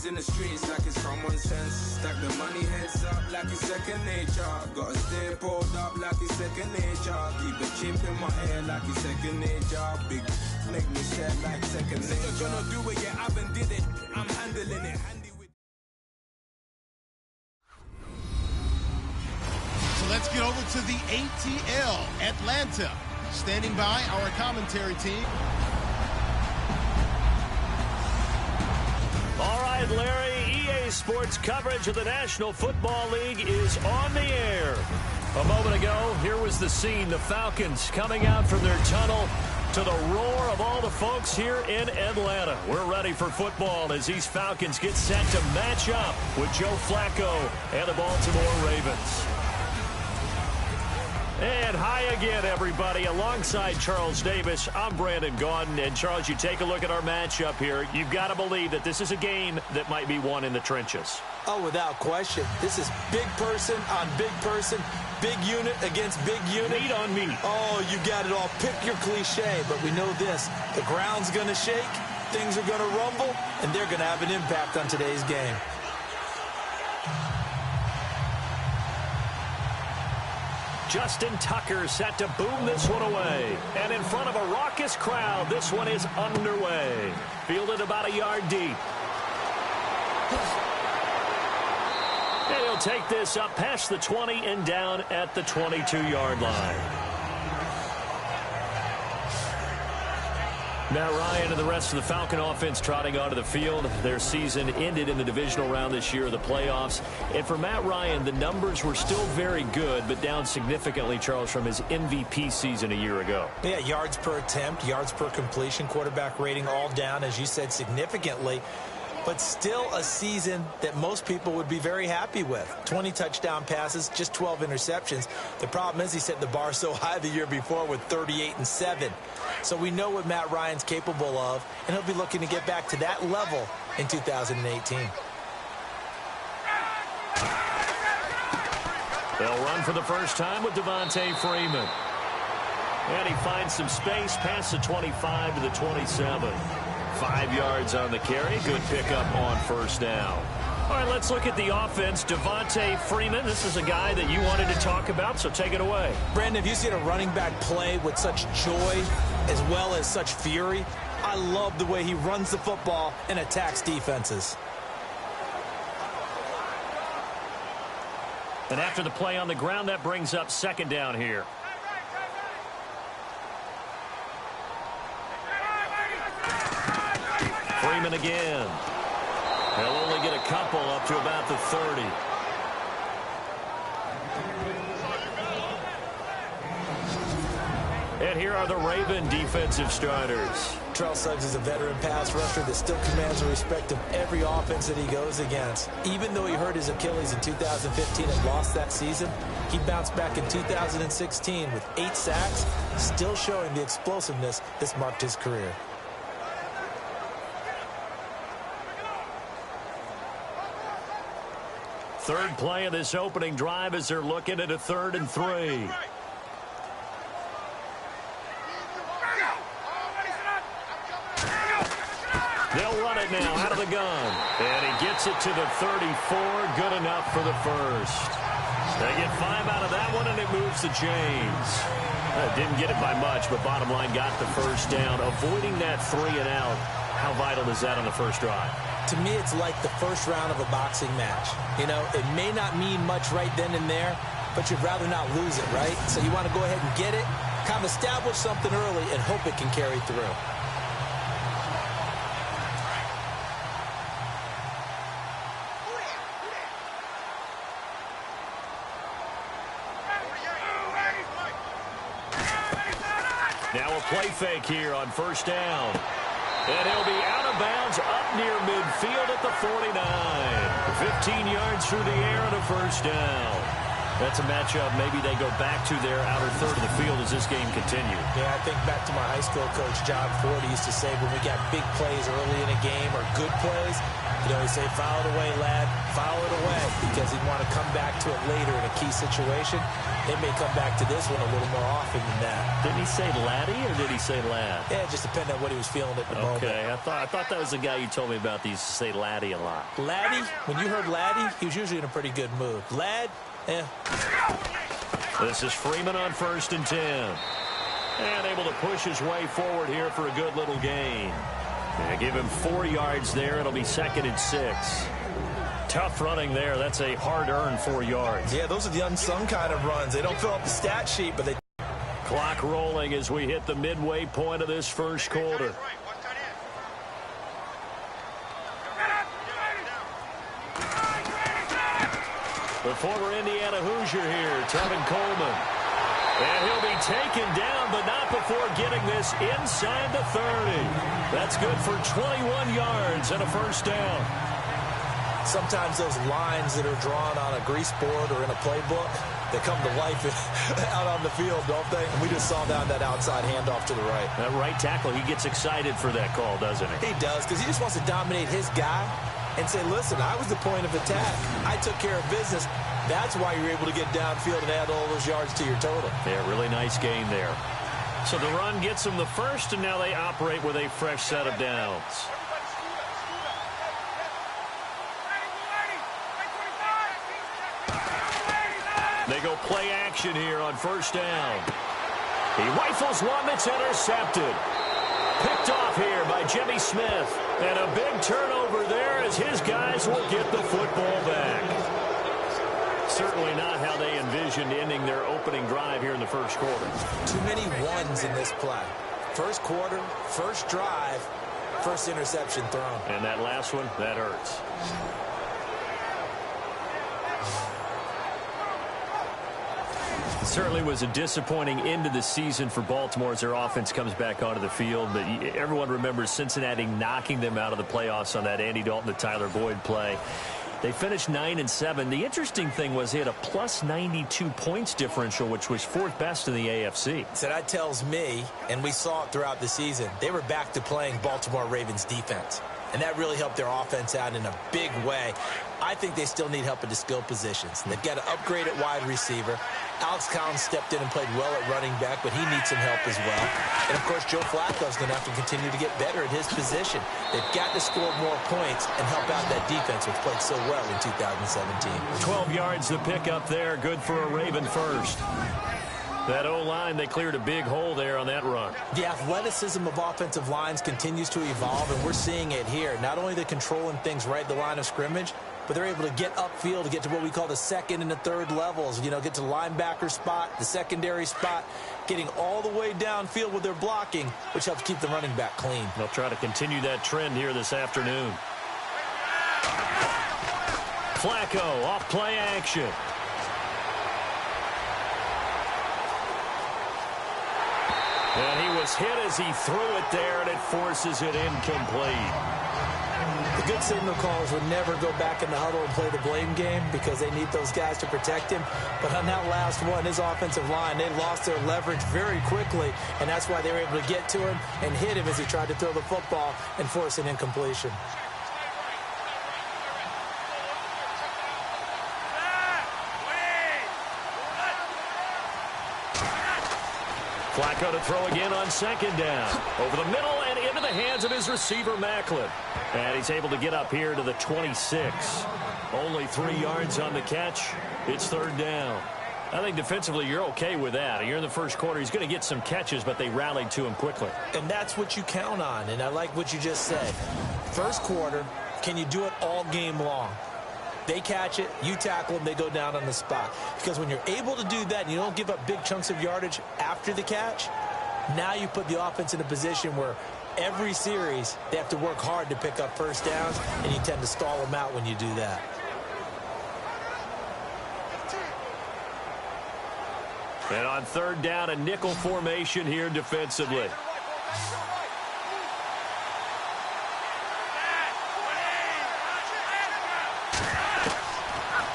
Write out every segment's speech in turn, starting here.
in the streets like it's common sense. Stack the money heads up like it's second nature. Gotta stay pulled up like it's second nature. Keep the chip in my ear like it's second nature. Big make me sad like second nature. You're gonna do it, yeah, I haven't did it. I'm handling it. So let's get over to the ATL, Atlanta. Standing by, our commentary team. All right, Larry, EA Sports coverage of the National Football League is on the air. A moment ago, here was the scene. The Falcons coming out from their tunnel to the roar of all the folks here in Atlanta. We're ready for football as these Falcons get set to match up with Joe Flacco and the Baltimore Ravens. And hi again, everybody. Alongside Charles Davis, I'm Brandon Gaudin. And, Charles, you take a look at our matchup here. You've got to believe that this is a game that might be won in the trenches. Oh, without question. This is big person on big person, big unit against big unit. Meat on meat. Oh, you got it all. Pick your cliche, but we know this. The ground's going to shake, things are going to rumble, and they're going to have an impact on today's game. Justin Tucker set to boom this one away. And in front of a raucous crowd, this one is underway. Fielded about a yard deep. And he'll take this up past the 20 and down at the 22-yard line. Matt Ryan and the rest of the Falcon offense trotting onto the field. Their season ended in the divisional round this year of the playoffs. And for Matt Ryan, the numbers were still very good, but down significantly, Charles, from his MVP season a year ago. Yeah, yards per attempt, yards per completion, quarterback rating all down, as you said, significantly. But still a season that most people would be very happy with. 20 touchdown passes, just 12 interceptions. The problem is he set the bar so high the year before with 38-7. So we know what Matt Ryan's capable of, and he'll be looking to get back to that level in 2018. They'll run for the first time with Devontae Freeman. And he finds some space past the 25 to the 27. 5 yards on the carry. Good pickup on first down. All right, let's look at the offense. Devontae Freeman, this is a guy that you wanted to talk about, so take it away. Brandon, have you seen a running back play with such joy as well as such fury? I love the way he runs the football and attacks defenses. And after the play on the ground, that brings up second down here. Freeman again. They'll only get a couple up to about the 30. And here are the Raven defensive starters. Terrell Suggs is a veteran pass rusher that still commands the respect of every offense that he goes against. Even though he hurt his Achilles in 2015 and lost that season, he bounced back in 2016 with 8 sacks, still showing the explosiveness that's marked his career. Third play of this opening drive as they're looking at a 3rd and 3. They'll run it now out of the gun. And he gets it to the 34. Good enough for the first. They get 5 out of that one, and it moves the chains. Didn't get it by much, but bottom line got the first down. Avoiding that 3 and out. How vital is that on the first drive? To me, it's like the first round of a boxing match. You know, it may not mean much right then and there, but you'd rather not lose it, right? So you want to go ahead and get it, kind of establish something early, and hope it can carry through. Now a play fake here on first down. And he'll be out of bounds up near midfield at the 49. 15 yards through the air and a first down. That's a matchup maybe they go back to their outer third of the field as this game continues. Yeah, I think back to my high school coach, John Ford. He used to say when we got big plays early in a game or good plays, You know, he say, foul it away, lad, foul it away, because he'd want to come back to it later in a key situation. They may come back to this one a little more often than that. Didn't he say laddie or did he say lad? Yeah, it just depended on what he was feeling at the moment. Okay, I thought that was the guy you told me about that used to say laddie a lot. Laddie, when you heard laddie, he was usually in a pretty good mood. Lad, This is Freeman on 1st and 10. And able to push his way forward here for a good little gain. Give him 4 yards there. It'll be 2nd and 6. Tough running there. That's a hard-earned 4 yards. Yeah, those are the unsung kind of runs. They don't fill up the stat sheet, but they... Clock rolling as we hit the midway point of this first quarter. The former Indiana Hoosier here, Tevin Coleman. And he'll be taken down, but not before getting this inside the 30. That's good for 21 yards and a first down. Sometimes those lines that are drawn on a grease board or in a playbook, they come to life out on the field, don't they? And we just saw that outside handoff to the right. That right tackle, he gets excited for that call, doesn't he? He does, because he just wants to dominate his guy and say, listen, I was the point of attack. I took care of business. That's why you're able to get downfield and add all those yards to your total. Yeah, really nice gain there. So the run gets them the first, and now they operate with a fresh set of downs. They go play action here on 1st down. He rifles one that's intercepted. Picked off here by Jimmy Smith. And a big turnover there as his guys will get the football back. Certainly not how they envisioned ending their opening drive here in the first quarter. Too many ones in this play. First quarter, first drive, first interception thrown. And that last one, that hurts. It certainly was a disappointing end of the season for Baltimore as their offense comes back onto the field. But everyone remembers Cincinnati knocking them out of the playoffs on that Andy Dalton to Tyler Boyd play. They finished 9-7. The interesting thing was they had a plus 92 points differential, which was 4th best in the AFC. So that tells me, and we saw it throughout the season, they were back to playing Baltimore Ravens defense. And that really helped their offense out in a big way. I think they still need help at the skill positions. They've got to upgrade at wide receiver. Alex Collins stepped in and played well at running back, but he needs some help as well. And, of course, Joe Flacco's going to have to continue to get better at his position. They've got to score more points and help out that defense, which played so well in 2017. 12 yards to pick up there. Good for a Raven first. That O-line, they cleared a big hole there on that run. The athleticism of offensive lines continues to evolve, and we're seeing it here. Not only are they controlling things right at the line of scrimmage, but they're able to get upfield to get to what we call the 2nd and the 3rd levels. You know, get to the linebacker spot, the secondary spot, getting all the way downfield with their blocking, which helps keep the running back clean. They'll try to continue that trend here this afternoon. Flacco off play action. And he was hit as he threw it there, and it forces it incomplete. The good signal callers would never go back in the huddle and play the blame game because they need those guys to protect him. But on that last one, his offensive line, they lost their leverage very quickly, and that's why they were able to get to him and hit him as he tried to throw the football and force an incompletion. Flacco to throw again on 2nd down. Over the middle and into the hands of his receiver, Macklin. And he's able to get up here to the 26. Only 3 yards on the catch. It's 3rd down. I think defensively you're okay with that. You're in the first quarter. He's going to get some catches, but they rallied to him quickly. And that's what you count on, and I like what you just said. First quarter, can you do it all game long? They catch it, you tackle them, they go down on the spot. Because when you're able to do that and you don't give up big chunks of yardage after the catch, now you put the offense in a position where every series they have to work hard to pick up first downs, and you tend to stall them out when you do that. And on 3rd down, a nickel formation here defensively.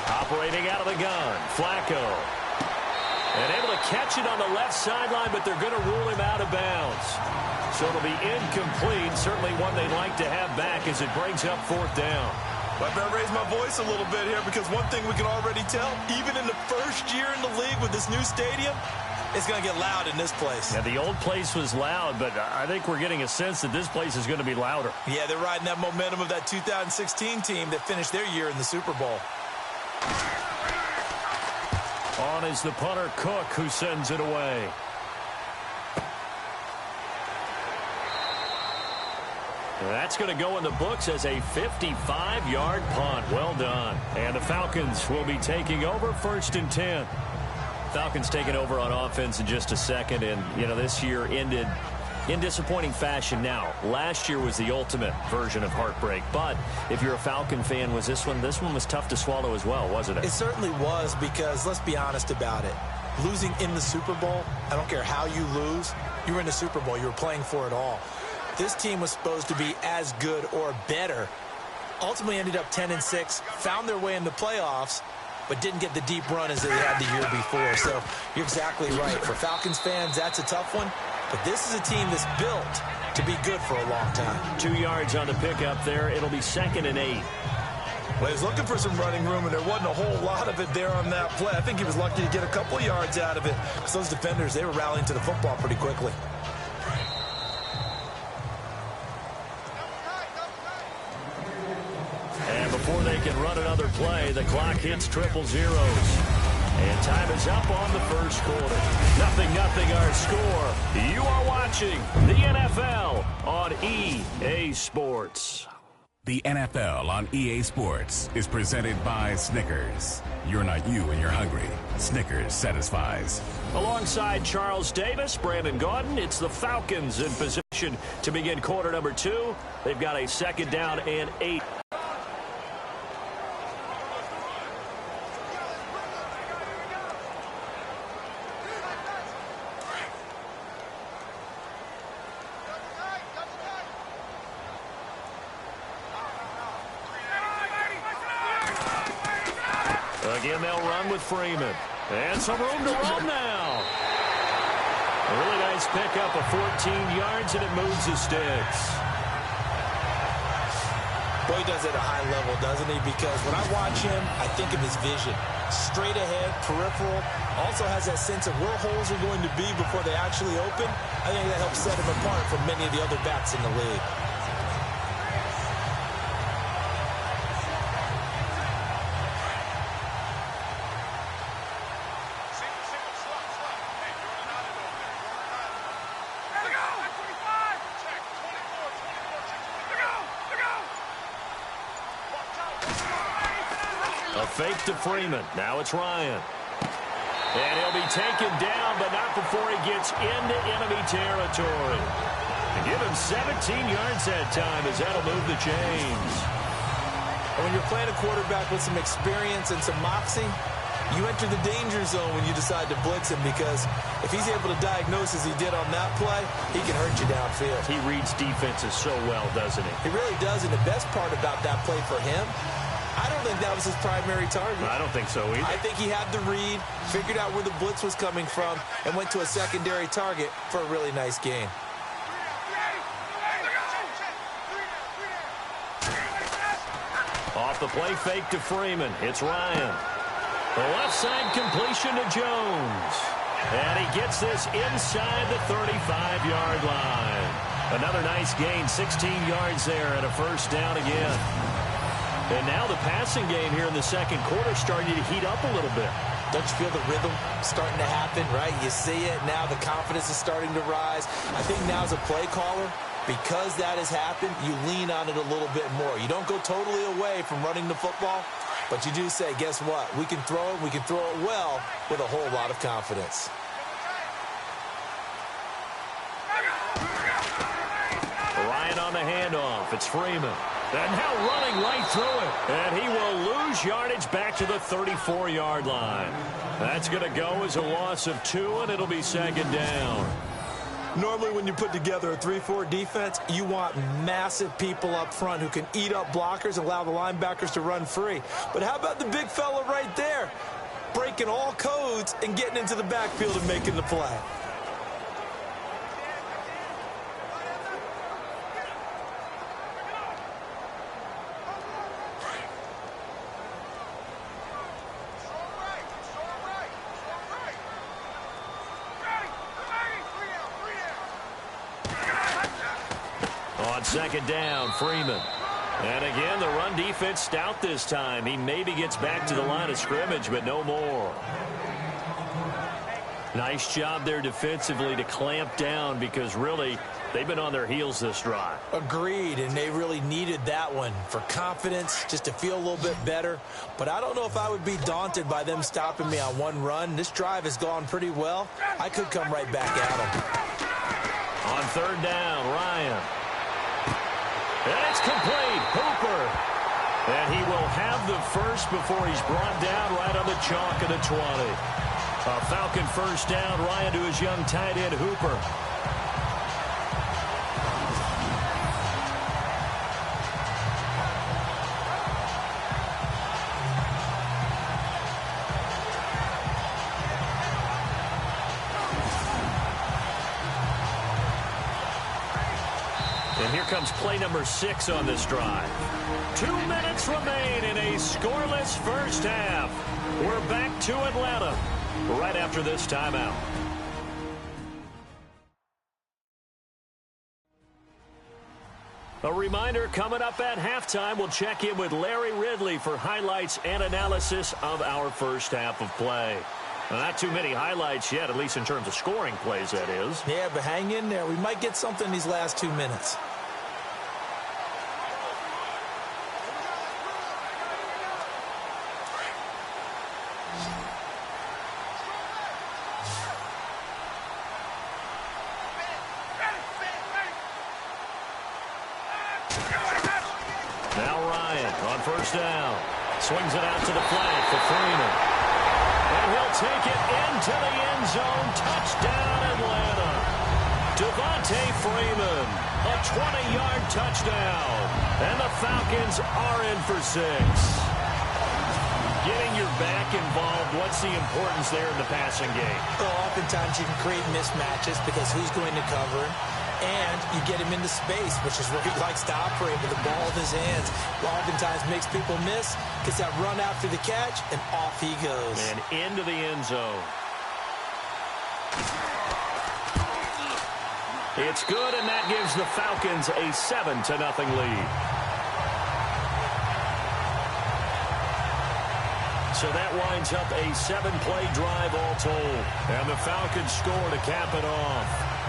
Operating out of the gun, Flacco. And able to catch it on the left sideline, but they're going to rule him out of bounds. So it'll be incomplete. Certainly one they'd like to have back as it brings up 4th down. I better raise my voice a little bit here because one thing we can already tell, even in the first year in the league with this new stadium, it's going to get loud in this place. Yeah, the old place was loud, but I think we're getting a sense that this place is going to be louder. Yeah, they're riding that momentum of that 2016 team that finished their year in the Super Bowl. On is the punter, Cook, who sends it away. That's going to go in the books as a 55-yard punt. Well done. And the Falcons will be taking over 1st and 10. Falcons taking over on offense in just a second. And, you know, this year ended in disappointing fashion. Now, last year was the ultimate version of heartbreak. But if you're a Falcon fan, was this one was tough to swallow as well, wasn't it? It certainly was because, let's be honest about it, losing in the Super Bowl, I don't care how you lose, you were in the Super Bowl. You were playing for it all. This team was supposed to be as good or better. Ultimately ended up 10-6, found their way in the playoffs, but didn't get the deep run as they had the year before. So you're exactly right. For Falcons fans, that's a tough one. But this is a team that's built to be good for a long time. 2 yards on the pickup there. It'll be 2nd and 8. Well, he was looking for some running room, and there wasn't a whole lot of it there on that play. I think he was lucky to get a couple yards out of it. Because those defenders, they were rallying to the football pretty quickly. And before they can run another play, the clock hits triple zeros. And time is up on the first quarter. 0-0 our score. You are watching the NFL on EA Sports. The NFL on EA Sports is presented by Snickers. You're not you when you're hungry. Snickers satisfies. Alongside Charles Davis, Brandon Gaudin, it's the Falcons in position to begin quarter number 2. They've got a 2nd down and 8. Again, they'll run with Freeman. And some room to run now. A really nice pickup of 14 yards, and it moves the sticks. Boy, he does it at a high level, doesn't he? Because when I watch him, I think of his vision. Straight ahead, peripheral. Also has that sense of where holes are going to be before they actually open. I think that helps set him apart from many of the other backs in the league. A fake to Freeman. Now it's Ryan. And he'll be taken down, but not before he gets into enemy territory. And give him 17 yards that time as that'll move the chains. And when you're playing a quarterback with some experience and some moxie, you enter the danger zone when you decide to blitz him, because if he's able to diagnose as he did on that play, he can hurt you downfield. He reads defenses so well, doesn't he? He really does, and the best part about that play for him, I don't think that was his primary target. I don't think so either. I think he had the read, figured out where the blitz was coming from, and went to a secondary target for a really nice gain. Off the play fake to Freeman. It's Ryan. The left side completion to Jones. And he gets this inside the 35-yard line. Another nice gain, 16 yards there, and a first down again. And now the passing game here in the second quarter starting to heat up a little bit. Don't you feel the rhythm starting to happen, right? You see it. Now the confidence is starting to rise. I think now as a play caller, because that has happened, you lean on it a little bit more. You don't go totally away from running the football, but you do say, guess what? We can throw it. We can throw it well with a whole lot of confidence. Ryan on the handoff. It's Freeman. And now running right through it. And he will lose yardage back to the 34-yard line. That's going to go as a loss of 2, and it'll be second down. Normally when you put together a 3-4 defense, you want massive people up front who can eat up blockers and allow the linebackers to run free. But how about the big fella right there, breaking all codes and getting into the backfield and making the play? on second down, Freeman. And again, the run defense stout this time. He maybe gets back to the line of scrimmage, but no more. Nice job there defensively to clamp down because really they've been on their heels this drive. Agreed, and they really needed that one for confidence, just to feel a little bit better. But I don't know if I would be daunted by them stopping me on one run. This drive has gone pretty well. I could come right back at them. On third down, Ryan. And it's complete. Hooper. And he will have the first before he's brought down right on the chalk of the 20. A Falcon first down. Ryan to his young tight end, Hooper. And here comes play number 6 on this drive. 2 minutes remain in a scoreless first half. We're back to Atlanta right after this timeout. A reminder, coming up at halftime, we'll check in with Larry Ridley for highlights and analysis of our first half of play. Well, not too many highlights yet, at least in terms of scoring plays, that is. Yeah, but hang in there. We might get something these last 2 minutes. Now Ryan on first down. Swings it out to the flank for Freeman. And he'll take it into the end zone. Touchdown, Atlanta. Devontae Freeman, a 20-yard touchdown. And the Falcons are in for 6. Getting your back involved, what's the importance there in the passing game? Well, oftentimes you can create mismatches because who's going to cover him? And you get him into space, which is where he likes to operate with the ball in his hands. Oftentimes makes people miss, gets that run after the catch, and off he goes. And into the end zone. It's good, and that gives the Falcons a 7-0 lead. So that winds up a 7-play drive all told. And the Falcons score to cap it off.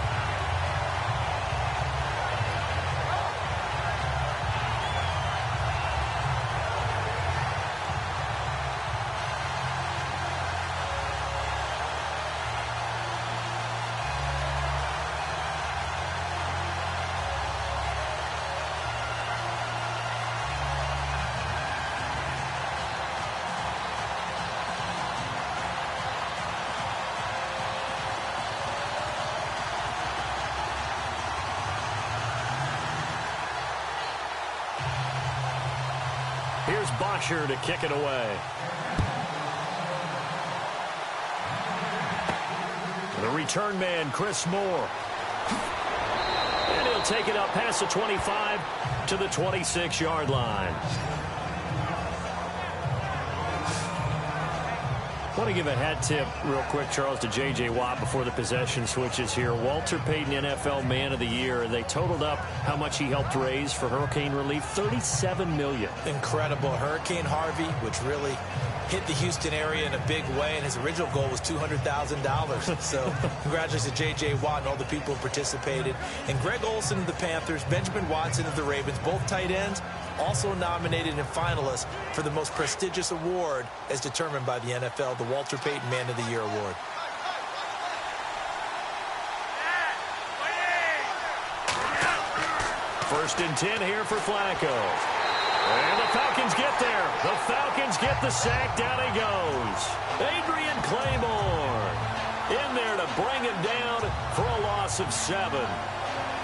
Here's Bosher to kick it away. The return man, Chris Moore. And he'll take it up past the 25 to the 26-yard line. I want to give a hat tip real quick, Charles, to J.J. Watt before the possession switches here. Walter Payton, NFL Man of the Year. They totaled up how much he helped raise for hurricane relief, $37 million. Incredible. Hurricane Harvey, which really hit the Houston area in a big way, and his original goal was $200,000. So congratulations to J.J. Watt and all the people who participated. And Greg Olsen of the Panthers, Benjamin Watson of the Ravens, both tight ends, also nominated and finalists for the most prestigious award as determined by the NFL, the Walter Payton Man of the Year Award. First and 10 here for Flacco. And the Falcons get there. The Falcons get the sack. Down he goes. Adrian Claiborne in there to bring him down for a loss of 7.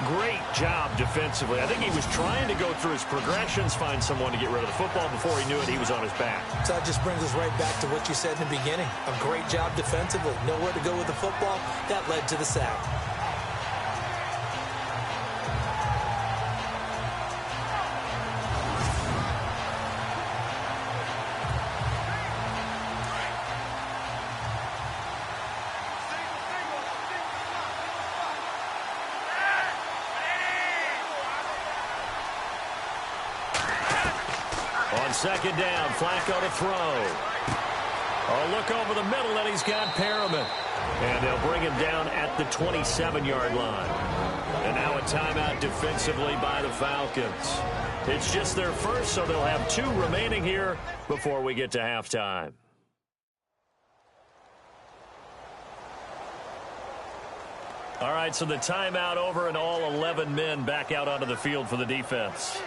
Great job defensively. I think he was trying to go through his progressions, find someone to get rid of the football. Before he knew it, he was on his back. So that just brings us right back to what you said in the beginning. A great job defensively. Nowhere to go with the football. That led to the sack. On second down, Flacco to throw. A look over the middle, and he's got Perriman. And they'll bring him down at the 27-yard line. And now a timeout defensively by the Falcons. It's just their first, so they'll have 2 remaining here before we get to halftime. All right, so the timeout over, and all 11 men back out onto the field for the defense.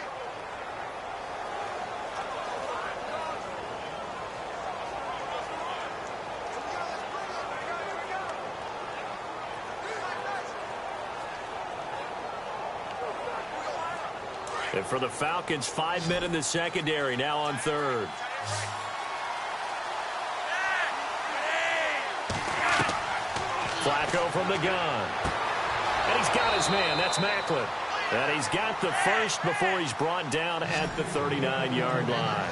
And for the Falcons, 5 men in the secondary, now on third. Flacco from the gun. And he's got his man. That's Macklin. And he's got the first before he's brought down at the 39-yard line.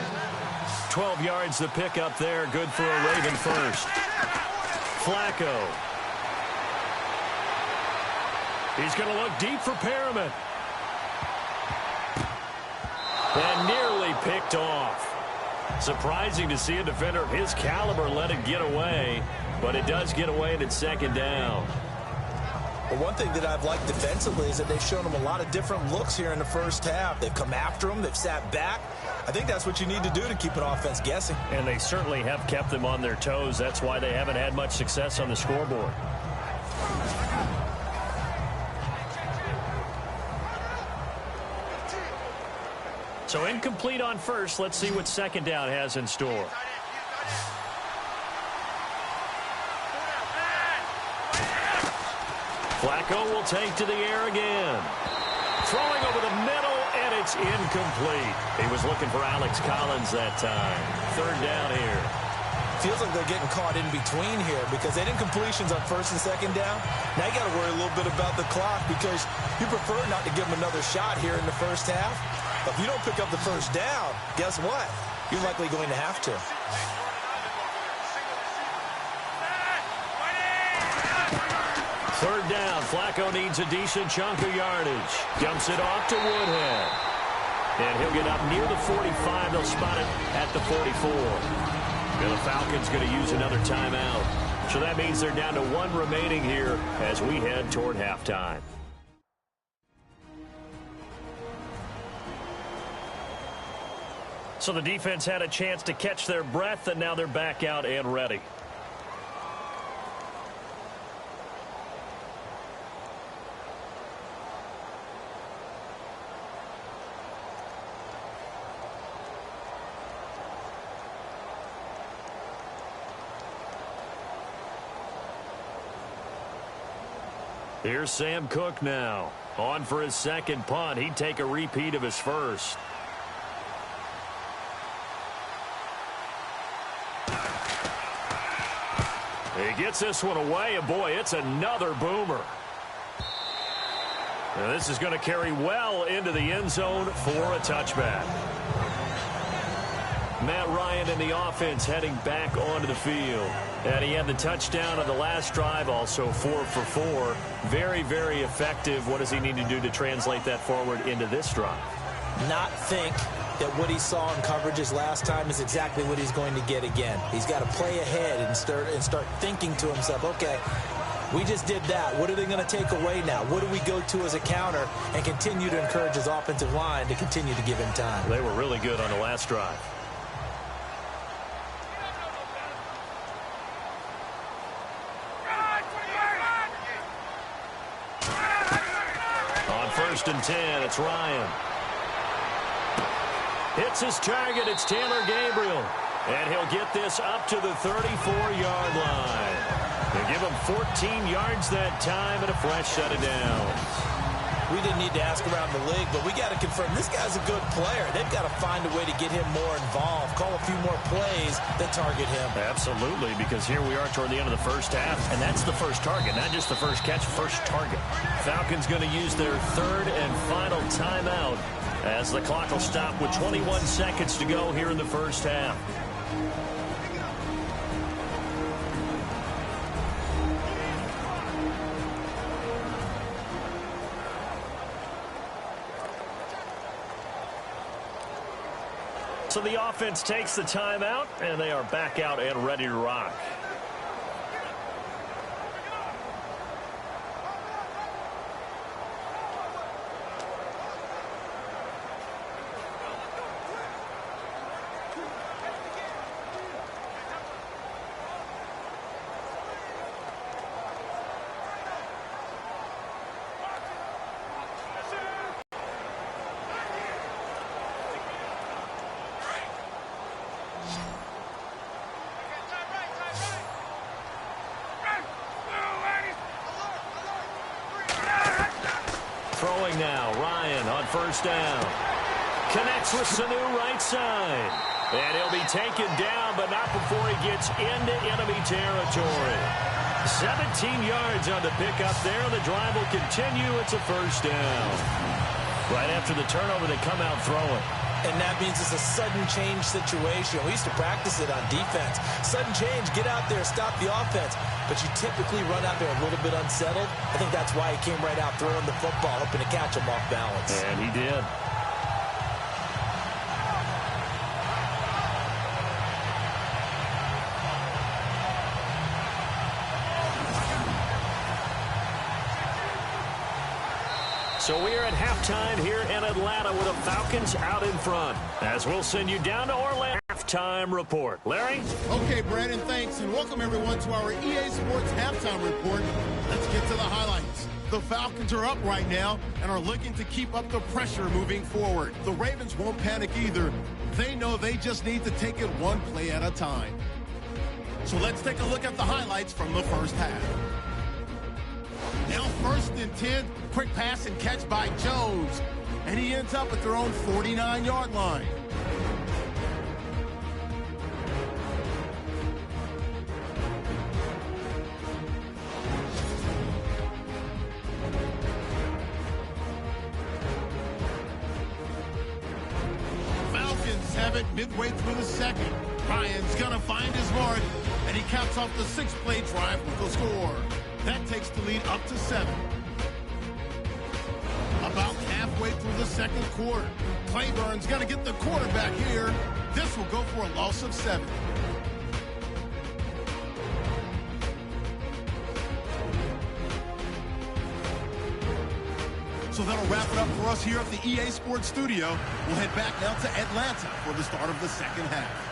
12 yards to pick up there. Good for a Raven first. Flacco. He's going to look deep for Perriman. And nearly picked off. Surprising to see a defender of his caliber let it get away, but it does get away and it's second down. Well, one thing that I've liked defensively is that they've shown him a lot of different looks here in the first half. They've come after him. They've sat back. I think that's what you need to do to keep an offense guessing. And they certainly have kept them on their toes. That's why they haven't had much success on the scoreboard. So incomplete on first. Let's see what second down has in store. Flacco will take to the air again. Throwing over the middle, and it's incomplete. He was looking for Alex Collins that time. Third down here. Feels like they're getting caught in between here because they didn't completions on first and second down. Now you got to worry a little bit about the clock because you prefer not to give them another shot here in the first half. But if you don't pick up the first down, guess what? You're likely going to have to. Third down. Flacco needs a decent chunk of yardage. Dumps it off to Woodhead. And he'll get up near the 45. They'll spot it at the 44. And the Falcons going to use another timeout. So that means they're down to 1 remaining here as we head toward halftime. So the defense had a chance to catch their breath, and now they're back out and ready. Here's Sam Cook now. On for his second punt. He'd take a repeat of his first. He gets this one away, and boy, it's another boomer. Now this is going to carry well into the end zone for a touchback. Matt Ryan in the offense heading back onto the field. And he had the touchdown on the last drive, also 4 for 4. Very, very effective. What does he need to do to translate that forward into this drive? Not think that what he saw in coverages last time is exactly what he's going to get again. He's got to play ahead and start thinking to himself, okay, we just did that. What are they going to take away now? What do we go to as a counter? And continue to encourage his offensive line to continue to give him time. They were really good on the last drive. On 1st and 10, it's Ryan. Hits his target. It's Taylor Gabriel. And he'll get this up to the 34-yard line. They'll give him 14 yards that time and a fresh set of downs. We didn't need to ask around the league, but we got to confirm this guy's a good player. They've got to find a way to get him more involved, call a few more plays that target him. Absolutely, because here we are toward the end of the first half, and that's the first target, not just the first catch, first target. Falcons going to use their third and final timeout as the clock will stop with 21 seconds to go here in the first half. So the offense takes the timeout, and they are back out and ready to rock. Throwing now, Ryan on first down. Connects with Sanu right side. And he'll be taken down, but not before he gets into enemy territory. 17 yards on the pickup there. The drive will continue. It's a first down. Right after the turnover, they come out throwing. And that means it's a sudden change situation. We used to practice it on defense. Sudden change, get out there, stop the offense. But you typically run out there a little bit unsettled. I think that's why he came right out throwing the football, hoping to catch him off balance. And he did. So we are at halftime here in Atlanta with the Falcons out in front. As we'll send you down to Orlando. Halftime report. Larry? Okay, Brandon, thanks, and welcome everyone to our EA Sports Halftime Report. Let's get to the highlights. The Falcons are up right now and are looking to keep up the pressure moving forward. The Ravens won't panic either. They know they just need to take it one play at a time. So let's take a look at the highlights from the first half. Now 1st and 10, quick pass and catch by Jones. And he ends up at their own 49-yard line. Falcons have it midway through the second. Ryan's gonna find his mark, and he caps off the 6-play drive with a score. That takes the lead up to 7. About halfway through the second quarter, Clayborn's going to get the quarterback here. This will go for a loss of 7. So that'll wrap it up for us here at the EA Sports Studio. We'll head back now to Atlanta for the start of the second half.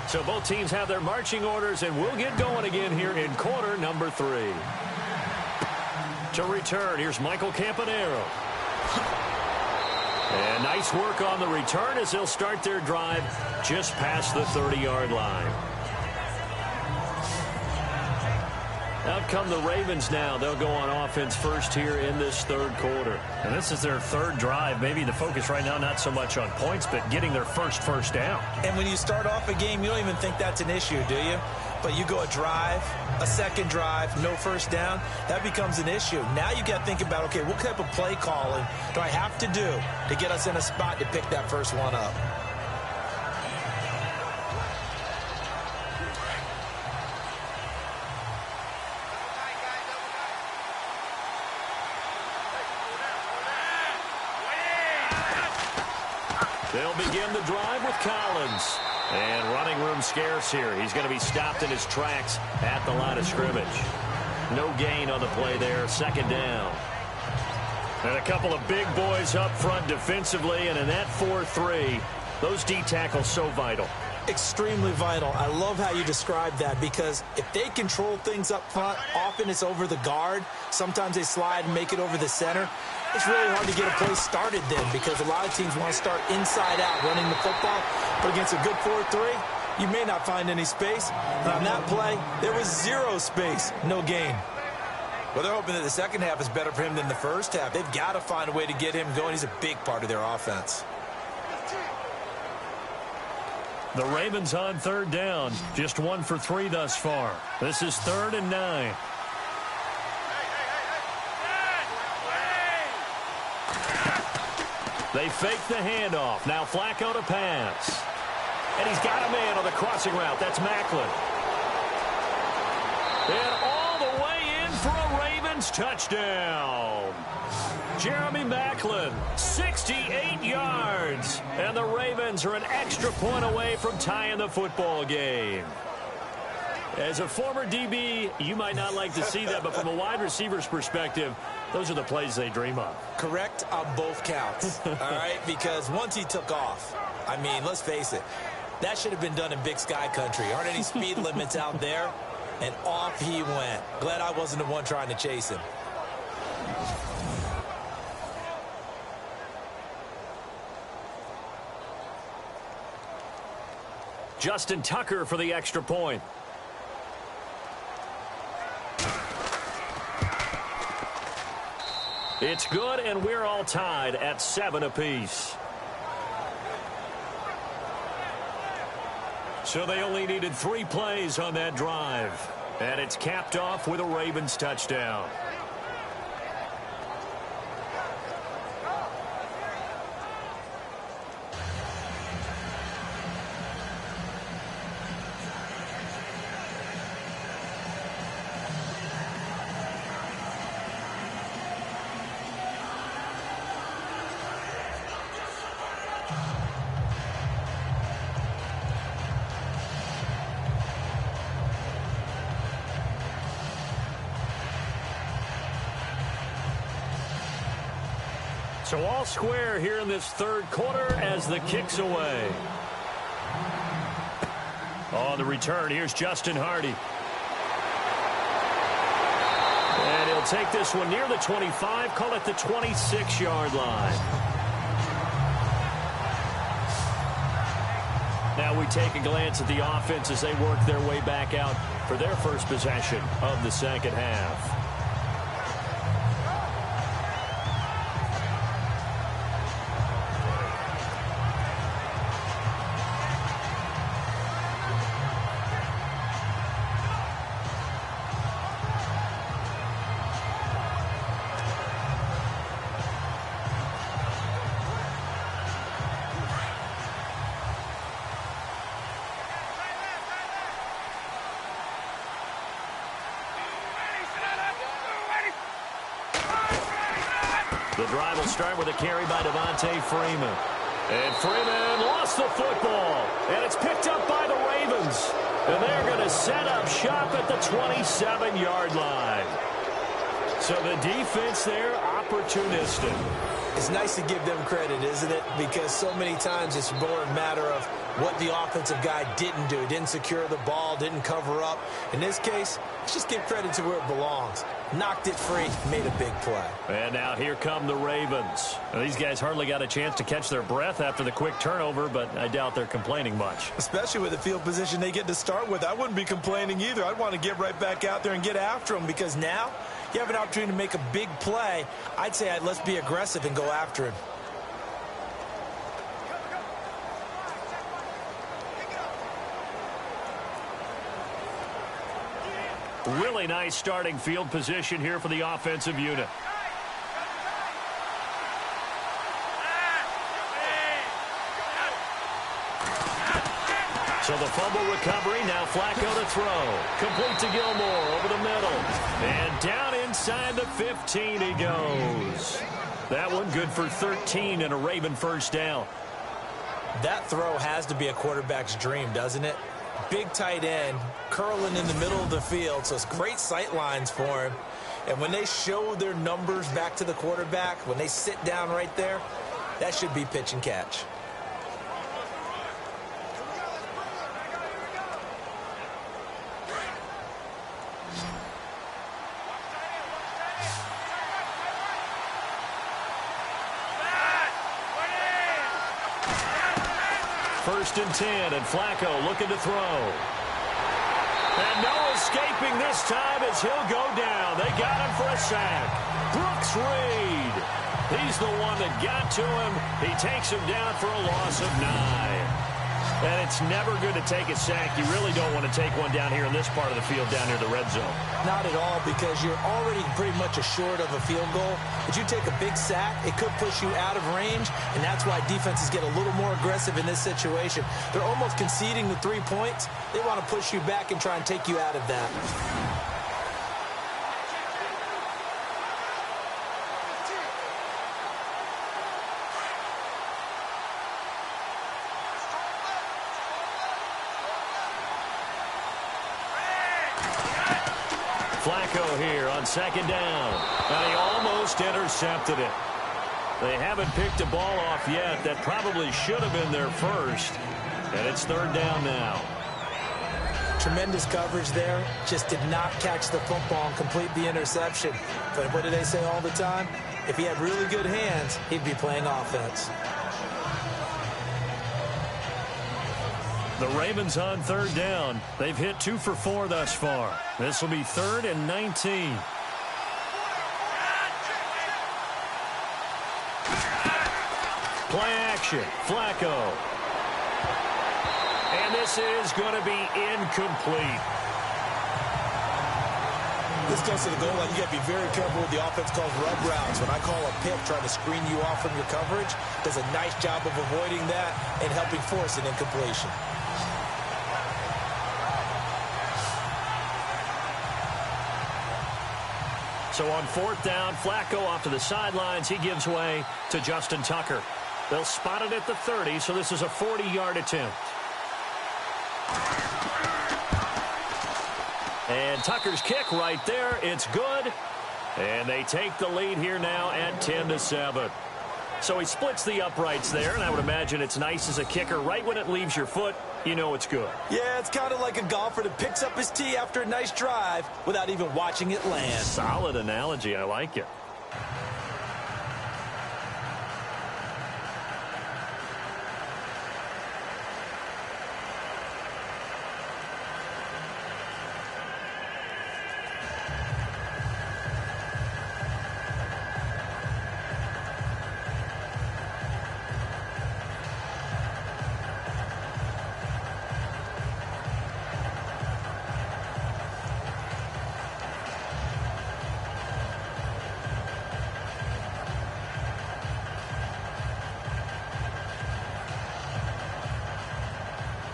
So both teams have their marching orders, and we'll get going again here in quarter number 3. To return, here's Michael Campanaro. And nice work on the return as they'll start their drive just past the 30-yard line. Out come the Ravens now. They'll go on offense first here in this third quarter. And this is their third drive. Maybe the focus right now not so much on points, but getting their first down. And when you start off a game, you don't even think that's an issue, do you? But you go a drive, a second drive, no first down, that becomes an issue. Now you got to think about, okay, what type of play calling do I have to do to get us in a spot to pick that first one up? They'll begin the drive with Collins. And running room scarce here. He's going to be stopped in his tracks at the line of scrimmage. No gain on the play there. Second down. And a couple of big boys up front defensively. And in that 4-3, those D tackles so vital. Extremely vital. I love how you describe that, because if they control things up front, often it's over the guard. Sometimes they slide and make it over the center. It's really hard to get a play started then, because a lot of teams want to start inside out running the football. But against a good 4-3, you may not find any space. And on that play, there was zero space, no gain. Well, they're hoping that the second half is better for him than the first half. They've got to find a way to get him going. He's a big part of their offense. The Ravens on third down. Just 1 for 3 thus far. This is 3rd and 9. They fake the handoff. Now Flacco to pass. And he's got a man on the crossing route. That's Macklin. And all the way in for a Ravens touchdown. Jeremy Macklin, 68 yards. And the Ravens are an extra point away from tying the football game. As a former DB, you might not like to see that, but from a wide receiver's perspective, those are the plays they dream of. Correct on both counts, all right? Because once he took off, I mean, let's face it, that should have been done in Big Sky country. Aren't any speed limits out there? And off he went. Glad I wasn't the one trying to chase him. Justin Tucker for the extra point. It's good, and we're all tied at 7 apiece. So they only needed 3 plays on that drive. And it's capped off with a Ravens touchdown. So all square here in this third quarter as the kick's away. On the return, here's Justin Hardy. And he'll take this one near the 25, call it the 26-yard line. Now we take a glance at the offense as they work their way back out for their first possession of the second half. The drive will start with a carry by Devontae Freeman. And Freeman lost the football. And it's picked up by the Ravens. And they're going to set up shop at the 27-yard line. So the defense there, opportunistic. It's nice to give them credit, isn't it? Because so many times it's more a matter of what the offensive guy didn't do. Didn't secure the ball, didn't cover up. In this case, let's just give credit to where it belongs. Knocked it free, made a big play. And now here come the Ravens. Now, these guys hardly got a chance to catch their breath after the quick turnover, but I doubt they're complaining much. Especially with the field position they get to start with. I wouldn't be complaining either. I'd want to get right back out there and get after them because now you have an opportunity to make a big play. I'd say let's be aggressive and go after him. Really nice starting field position here for the offensive unit. So the fumble recovery, now Flacco to throw. Complete to Gilmore over the middle. And down inside the 15 he goes. That one good for 13 and a Raven first down. That throw has to be a quarterback's dream, doesn't it? Big tight end, curling in the middle of the field, so it's great sight lines for him. And when they show their numbers back to the quarterback, when they sit down right there, that should be pitch and catch. First and 10, and Flacco looking to throw. And no escaping this time as he'll go down. They got him for a sack. Brooks Reed. He's the one that got to him. He takes him down for a loss of 9. And it's never good to take a sack. You really don't want to take one down here in this part of the field, down near the red zone. Not at all, because you're already pretty much assured of a field goal. But you take a big sack, it could push you out of range, and that's why defenses get a little more aggressive in this situation. They're almost conceding the 3 points. They want to push you back and try and take you out of that. Flacco here on second down. And he almost intercepted it. They haven't picked a ball off yet. That probably should have been their first. And it's third down now. Tremendous coverage there. Just did not catch the football and complete the interception. But what do they say all the time? If he had really good hands, he'd be playing offense. The Ravens on third down. They've hit 2 for 4 thus far. This will be 3rd and 19. Play action. Flacco. And this is going to be incomplete. This goes to the goal line. You got to be very careful with the offense called rub routes. When I call a pick trying to screen you off from your coverage, does a nice job of avoiding that and helping force an incompletion. So on fourth down, Flacco off to the sidelines. He gives way to Justin Tucker. They'll spot it at the 30, so this is a 40-yard attempt. And Tucker's kick right there. It's good. And they take the lead here now at 10-7. So he splits the uprights there, and I would imagine it's nice as a kicker. Right when it leaves your foot, you know it's good. Yeah, it's kind of like a golfer that picks up his tee after a nice drive without even watching it land. Solid analogy. I like it.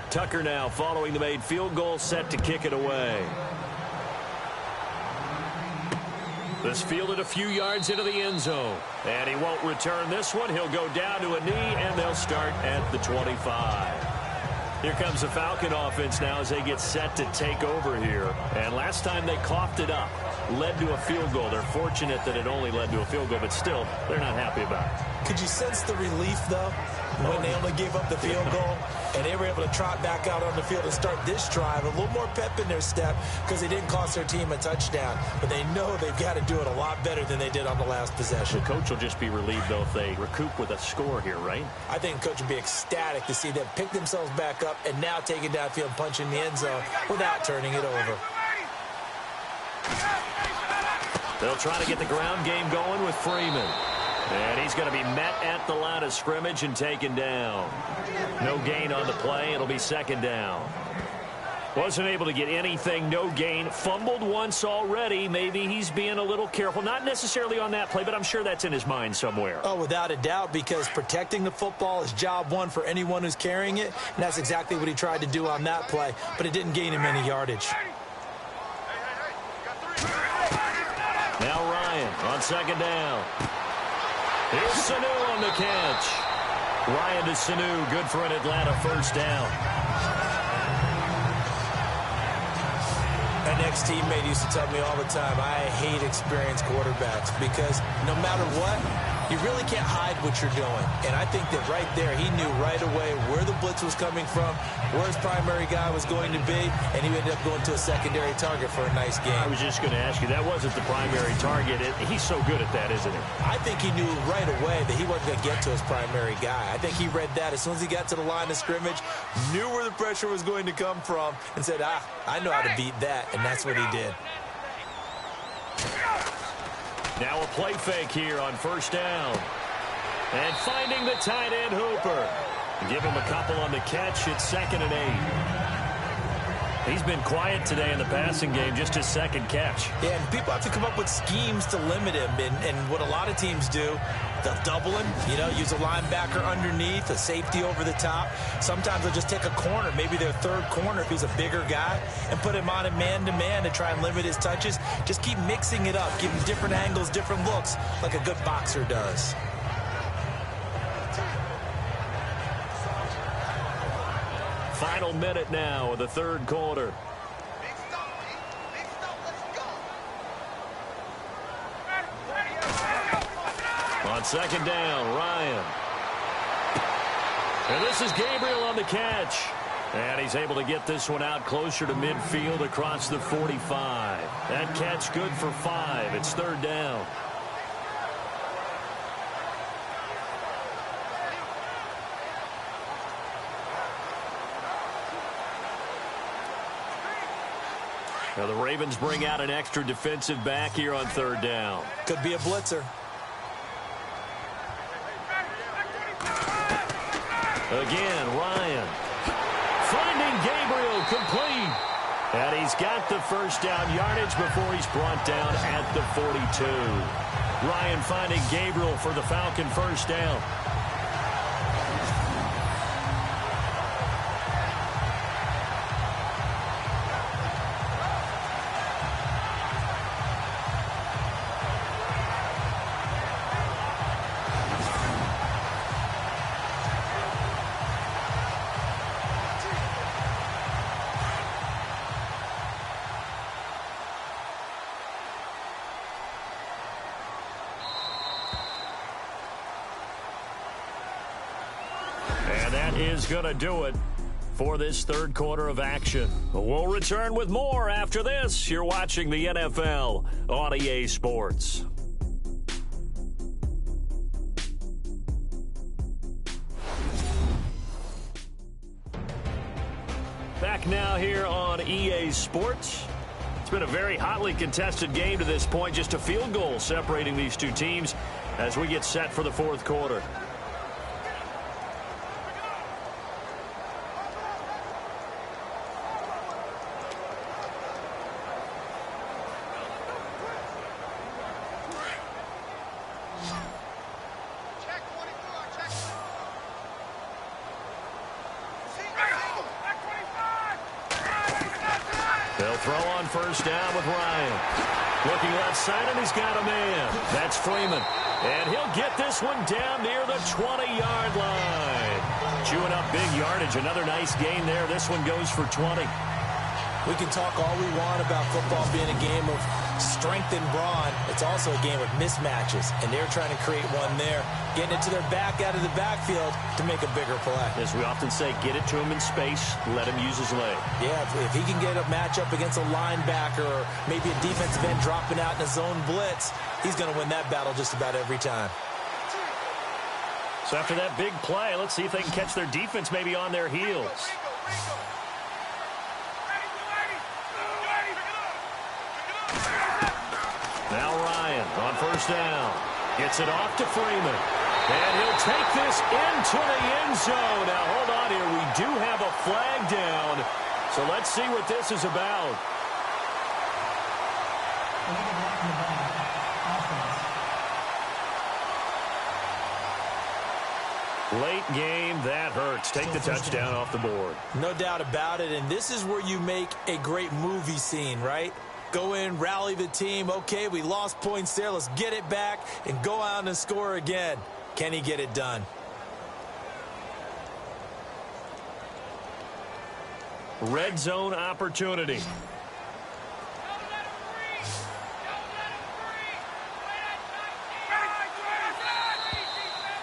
Tucker now following the made field goal, set to kick it away. This fielded a few yards into the end zone. And he won't return this one. He'll go down to a knee, and they'll start at the 25. Here comes the Falcon offense now as they get set to take over here. And last time they coughed it up, led to a field goal. They're fortunate that it only led to a field goal, but still, they're not happy about it. Could you sense the relief, though, when they only gave up the field goal and they were able to trot back out on the field and start this drive? A little more pep in their step because they didn't cost their team a touchdown. But they know they've got to do it a lot better than they did on the last possession. The coach will just be relieved, though, if they recoup with a score here, right? I think the coach would be ecstatic to see them pick themselves back up and now take it downfield and punch in the end zone without turning it over. They'll try to get the ground game going with Freeman. And he's going to be met at the line of scrimmage and taken down. No gain on the play. It'll be second down. Wasn't able to get anything. No gain. Fumbled once already. Maybe he's being a little careful. Not necessarily on that play, but I'm sure that's in his mind somewhere. Oh, without a doubt, because protecting the football is job one for anyone who's carrying it. And that's exactly what he tried to do on that play, but it didn't gain him any yardage. Now Ryan on second down. Here's Sanu on the catch. Ryan to Sanu, good for an Atlanta first down. And next teammate used to tell me all the time, I hate experienced quarterbacks because no matter what, you really can't hide what you're doing. And I think that right there, he knew right away where the blitz was coming from, where his primary guy was going to be, and he ended up going to a secondary target for a nice game. I was just going to ask you, that wasn't the primary target. He's so good at that, isn't he? I think he knew right away that he wasn't going to get to his primary guy. I think he read that as soon as he got to the line of scrimmage, knew where the pressure was going to come from, and said, I know how to beat that, and that's what he did. Now a play fake here on first down. And finding the tight end, Hooper. Give him a couple on the catch. It's 2nd and 8. He's been quiet today in the passing game, just his second catch. Yeah, and people have to come up with schemes to limit him. And what a lot of teams do, they'll double him, use a linebacker underneath, a safety over the top. Sometimes they'll just take a corner, maybe their third corner if he's a bigger guy, and put him on a man-to-man to try and limit his touches. Just keep mixing it up, give him different angles, different looks, like a good boxer does. Final minute now of the third quarter. On second down, Ryan. And this is Gabriel on the catch. And he's able to get this one out closer to midfield across the 45. That catch good for 5. It's 3rd down. Now the Ravens bring out an extra defensive back here on 3rd down. Could be a blitzer. Again, Ryan. Finding Gabriel complete. And he's got the first down yardage before he's brought down at the 42. Ryan finding Gabriel for the Falcon first down. And that is going to do it for this third quarter of action. We'll return with more after this. You're watching the NFL on EA Sports. Back now here on EA Sports. It's been a very hotly contested game to this point. Just a field goal separating these two teams as we get set for the fourth quarter. They'll throw on first down with Ryan. Looking left side, and he's got a man. That's Freeman. And he'll get this one down near the 20-yard line. Chewing up big yardage. Another nice gain there. This one goes for 20. We can talk all we want about football being a game of strength and brawn. It's also a game of mismatches, and they're trying to create one there, getting it to their back out of the backfield to make a bigger play. As we often say, get it to him in space, let him use his leg. Yeah, if he can get a matchup against a linebacker or maybe a defensive end dropping out in a zone blitz, he's going to win that battle just about every time. So after that big play, let's see if they can catch their defense maybe on their heels. Now Ryan on first down. Gets it off to Freeman. And he'll take this into the end zone. Now, hold on here. We do have a flag down. So let's see what this is about. Late game, that hurts. Take the touchdown off the board. No doubt about it. And this is where you make a great movie scene, right? Go in, rally the team. Okay, we lost points there. Let's get it back and go out and score again. Can he get it done? Red zone opportunity.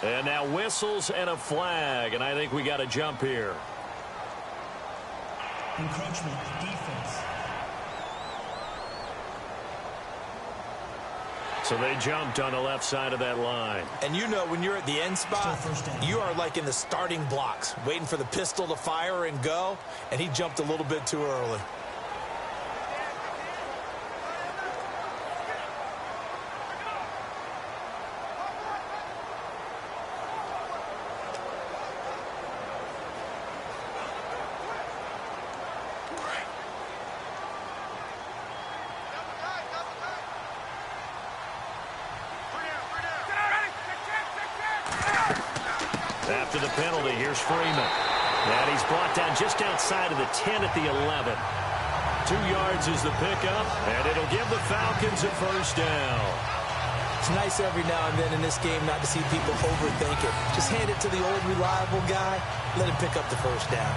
And now whistles and a flag, and I think we got a jump here. Encroachment defense. So they jumped on the left side of that line. And you know when you're at the end spot, you are like in the starting blocks, waiting for the pistol to fire and go, and he jumped a little bit too early. After the penalty, here's Freeman. And he's brought down just outside of the 10 at the 11. 2 yards is the pickup, and it'll give the Falcons a first down. It's nice every now and then in this game not to see people overthink it. Just hand it to the old reliable guy, let him pick up the first down.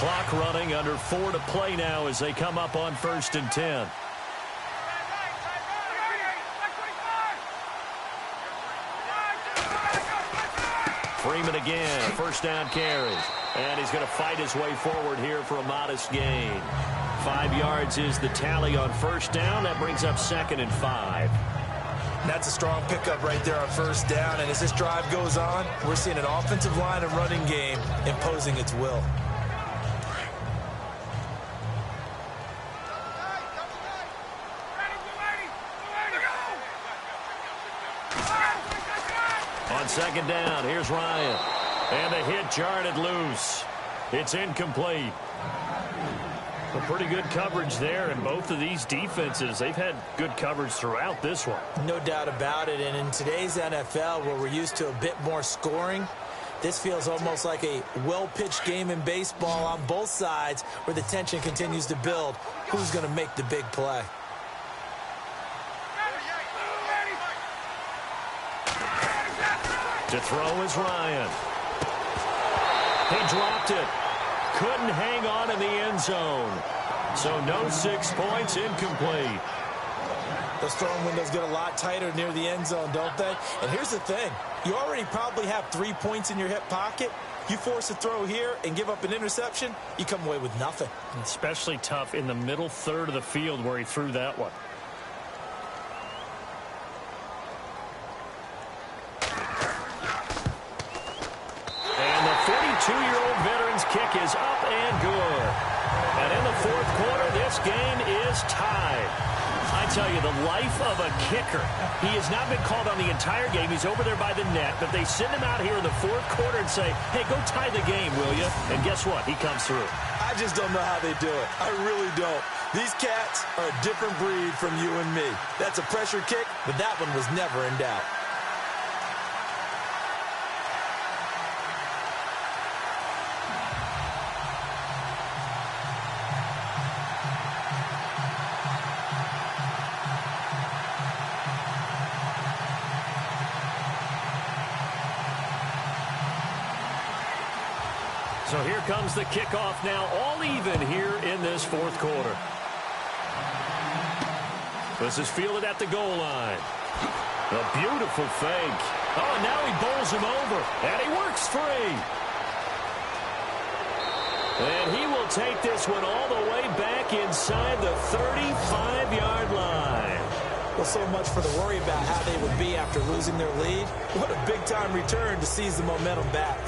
Clock running, under 4 to play now as they come up on 1st and 10. Freeman again, first down carry. And he's going to fight his way forward here for a modest gain. 5 yards is the tally on first down. That brings up 2nd and 5. That's a strong pickup right there on first down. And as this drive goes on, we're seeing an offensive line and running game imposing its will. On 2nd down, here's Ryan. And the hit jarred it loose. It's incomplete. A pretty good coverage there, and both of these defenses, they've had good coverage throughout this one. No doubt about it, and in today's NFL, where we're used to a bit more scoring, this feels almost like a well-pitched game in baseball on both sides where the tension continues to build. Who's going to make the big play? To throw is Ryan. He dropped it. Couldn't hang on in the end zone. So no 6 points, incomplete. Those throwing windows get a lot tighter near the end zone, don't they? And here's the thing. You already probably have 3 points in your hip pocket. You force a throw here and give up an interception, you come away with nothing. Especially tough in the middle third of the field where he threw that one. And the 42-year-old veteran's kick is up and good. And in the 4th quarter, this game is tied. I tell you, the life of a kicker. He has not been called on the entire game. He's over there by the net, but they send him out here in the 4th quarter and say, hey, go tie the game, will you? And guess what? He comes through. I just don't know how they do it. I really don't. These cats are a different breed from you and me. That's a pressure kick, but that one was never in doubt. So here comes the kickoff now, all even here in this 4th quarter. This is fielded at the goal line. A beautiful fake. Oh, and now he bowls him over, and he works free. And he will take this one all the way back inside the 35-yard line. Well, so much for the worry about how they would be after losing their lead. What a big-time return to seize the momentum back.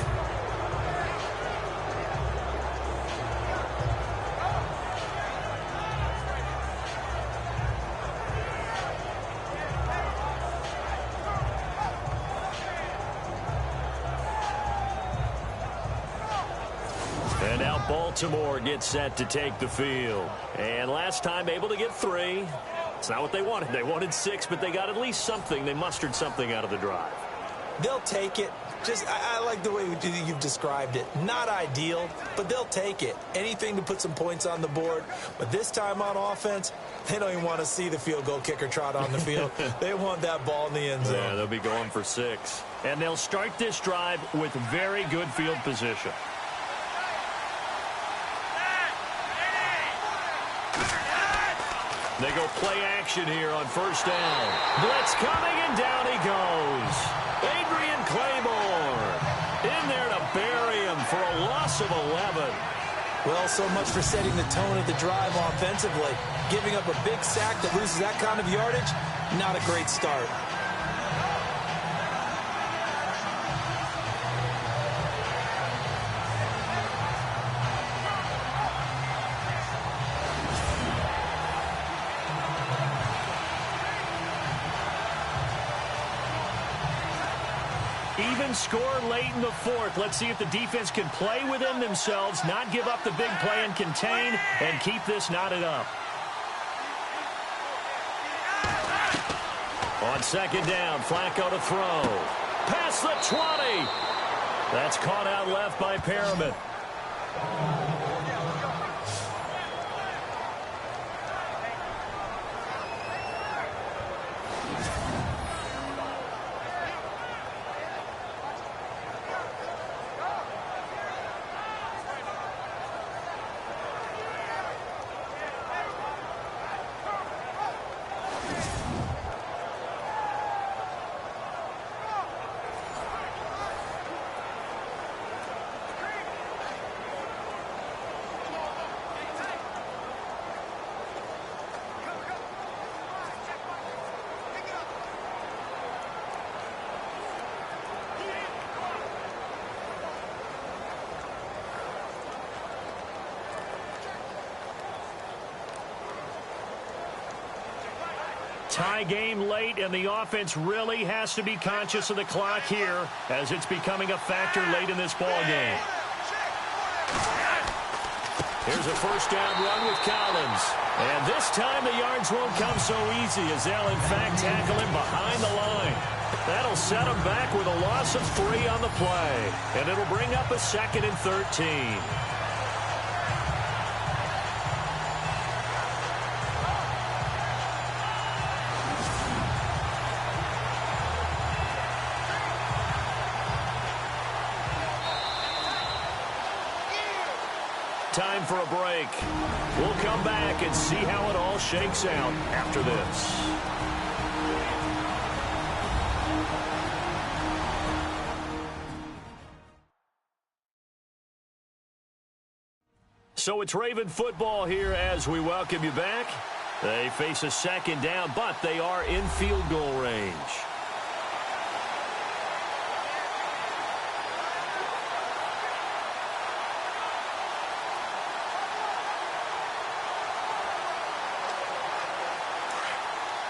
And now Baltimore gets set to take the field. And last time able to get 3. It's not what they wanted. They wanted 6, but they got at least something. They mustered something out of the drive. They'll take it. Just, I like the way you've described it. Not ideal, but they'll take it. Anything to put some points on the board. But this time on offense, they don't even want to see the field goal kicker trot on the field. They want that ball in the end zone. Yeah, they'll be going for 6. And they'll start this drive with very good field position. They go play action here on first down. Blitz coming, and down he goes. Adrian Claiborne in there to bury him for a loss of 11. Well, so much for setting the tone of the drive offensively. Giving up a big sack that loses that kind of yardage, not a great start. Even score late in the fourth. Let's see if the defense can play within themselves, not give up the big play and contain, and keep this knotted up. On second down, Flacco to throw. Past the 20. That's caught out left by Perriman. Tie game late, and the offense really has to be conscious of the clock here as it's becoming a factor late in this ball game. Here's a first down run with Collins. And this time the yards won't come so easy as they'll in fact tackle him behind the line. That'll set him back with a loss of 3 on the play. And it'll bring up a 2nd and 13. Time for a break. We'll come back and see how it all shakes out after this. So it's Raven football here as we welcome you back. They face a second down, but they are in field goal range.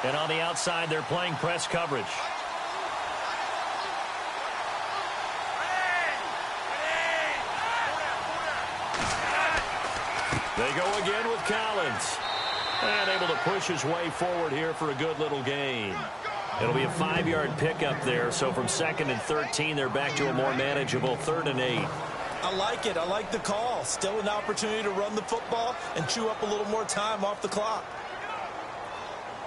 And on the outside, they're playing press coverage. They go again with Collins. And able to push his way forward here for a good little gain. It'll be a 5-yard pickup there. So from 2nd and 13, they're back to a more manageable 3rd and 8. I like it. I like the call. Still an opportunity to run the football and chew up a little more time off the clock.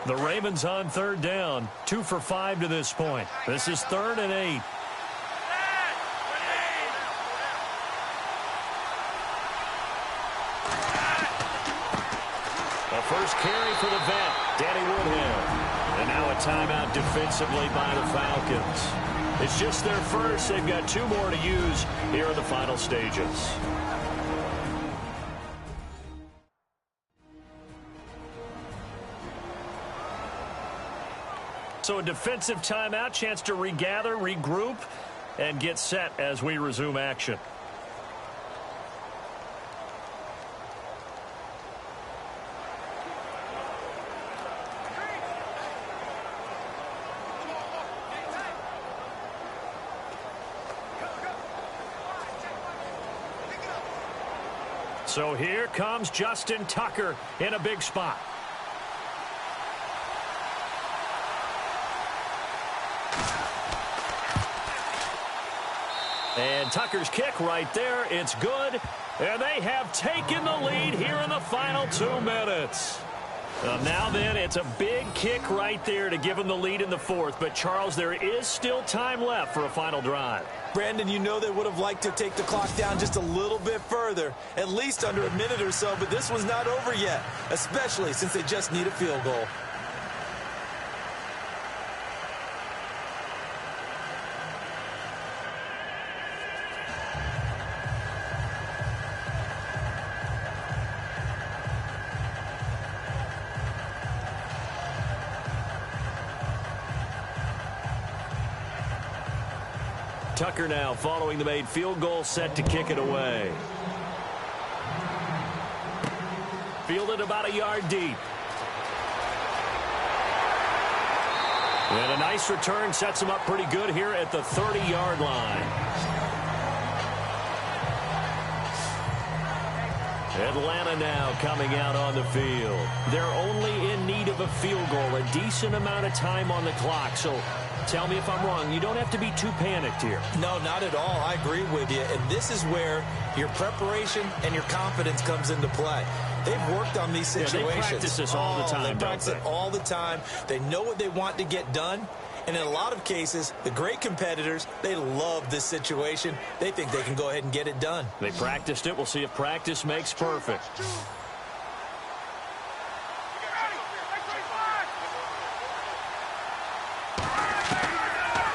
The Ravens on 3rd down, 2 for 5 to this point. This is 3rd and 8. A first carry for the vet, Danny Woodhead. And now a timeout defensively by the Falcons. It's just their first. They've got 2 more to use here in the final stages. So a defensive timeout, chance to regather, regroup, and get set as we resume action. So here comes Justin Tucker in a big spot. And Tucker's kick right there. It's good. And they have taken the lead here in the final 2 minutes. Now then, it's a big kick right there to give them the lead in the fourth. But, Charles, there is still time left for a final drive. Brandon, you know they would have liked to take the clock down just a little bit further, at least under a minute or so, but this one's not over yet, especially since they just need a field goal. Tucker now following the made field goal, set to kick it away. Fielded about a yard deep. And a nice return sets him up pretty good here at the 30-yard line. Atlanta now coming out on the field. They're only in need of a field goal, a decent amount of time on the clock. So tell me if I'm wrong. You don't have to be too panicked here. No, not at all. I agree with you. And this is where your preparation and your confidence comes into play. They've worked on these situations. They practice this all the time, They practice it all the time. They know what they want to get done. And in a lot of cases, the great competitors, they love this situation. They think they can go ahead and get it done. They practiced it. We'll see if practice makes perfect.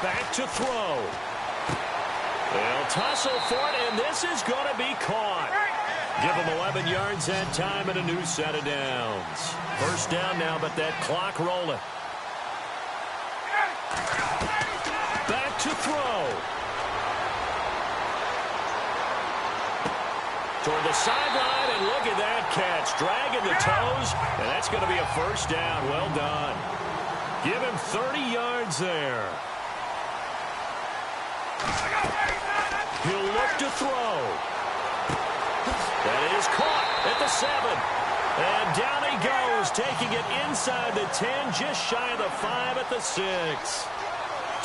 Back to throw. They'll tussle for it, and this is going to be caught. Give them 11 yards that time and a new set of downs. First down now, but that clock rolling. Back to throw. Toward the sideline, and look at that catch. Dragging the toes, and that's going to be a first down. Well done. Give him 30 yards there. He'll look to throw. That is caught at the 7. And down he goes, taking it inside the 10, just shy of the 5 at the 6.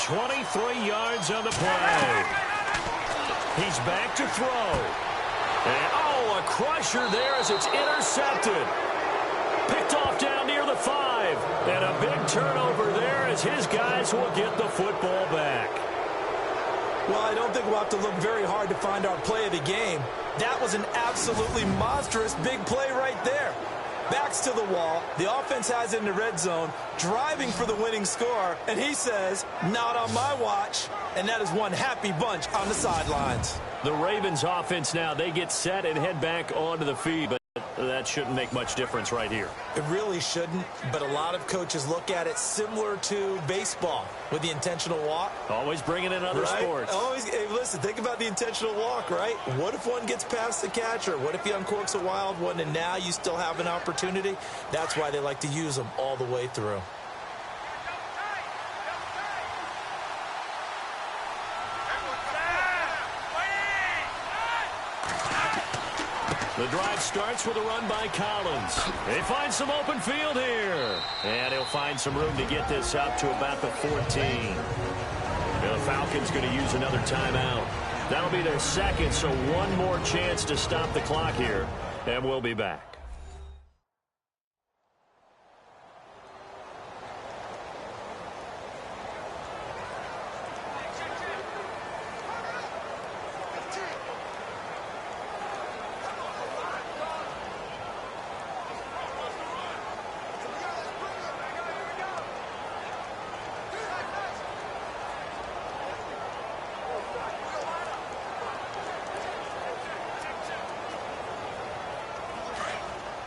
23 yards on the play. He's back to throw. And, oh, a crusher there as it's intercepted. Picked off down near the 5. And a big turnover there as his guys will get the football back. Well, I don't think we'll have to look very hard to find our play of the game. That was an absolutely monstrous big play right there. Backs to the wall. The offense has it in the red zone, driving for the winning score. And he says, not on my watch. And that is one happy bunch on the sidelines. The Ravens offense now, they get set and head back onto the field. But that shouldn't make much difference right here. It really shouldn't, but a lot of coaches look at it similar to baseball with the intentional walk. Always bringing in other sports. Always, hey, listen, think about the intentional walk, right? What if one gets past the catcher? What if he uncorks a wild one and now you still have an opportunity? That's why they like to use them all the way through. The drive starts with a run by Collins. They find some open field here. And he'll find some room to get this up to about the 14. The Falcons going to use another timeout. That'll be their second, so one more chance to stop the clock here. And we'll be back.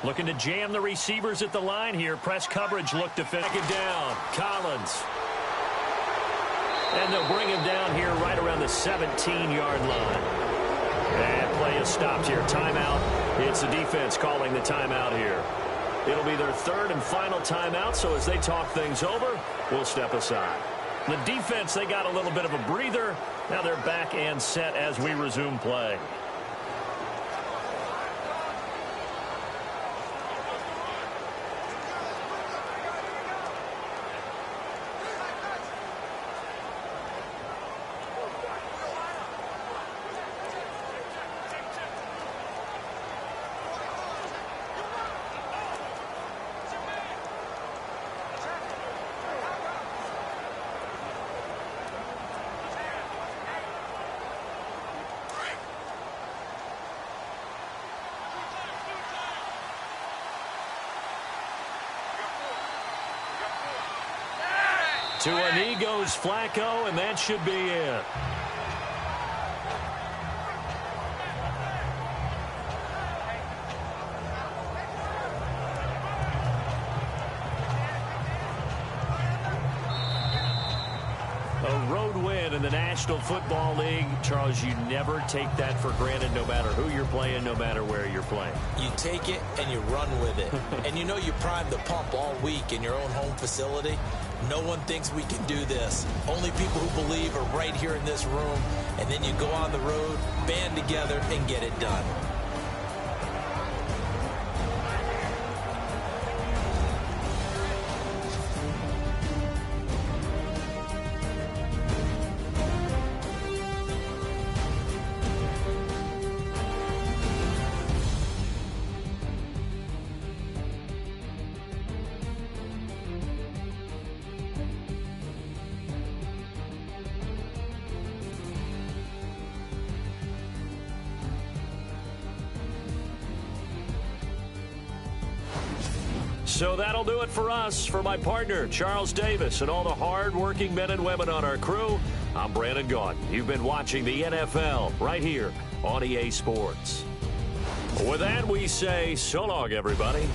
Looking to jam the receivers at the line here. Press coverage look to finish it down. Collins. And they'll bring him down here right around the 17-yard line. And play is stopped here. Timeout. It's the defense calling the timeout here. It'll be their third and final timeout, so as they talk things over, we'll step aside. The defense, they got a little bit of a breather. Now they're back and set as we resume play. To a knee goes Flacco, and that should be it. A road win in the National Football League. Charles, you never take that for granted no matter who you're playing, no matter where you're playing. You take it and you run with it. And you know you primed the pump all week in your own home facility. No one thinks we can do this. Only people who believe are right here in this room. And then you go on the road, band together, and get it done. So that'll do it for us. For my partner, Charles Davis, and all the hard-working men and women on our crew, I'm Brandon Gaudin. You've been watching the NFL right here on EA Sports. With that, we say so long, everybody.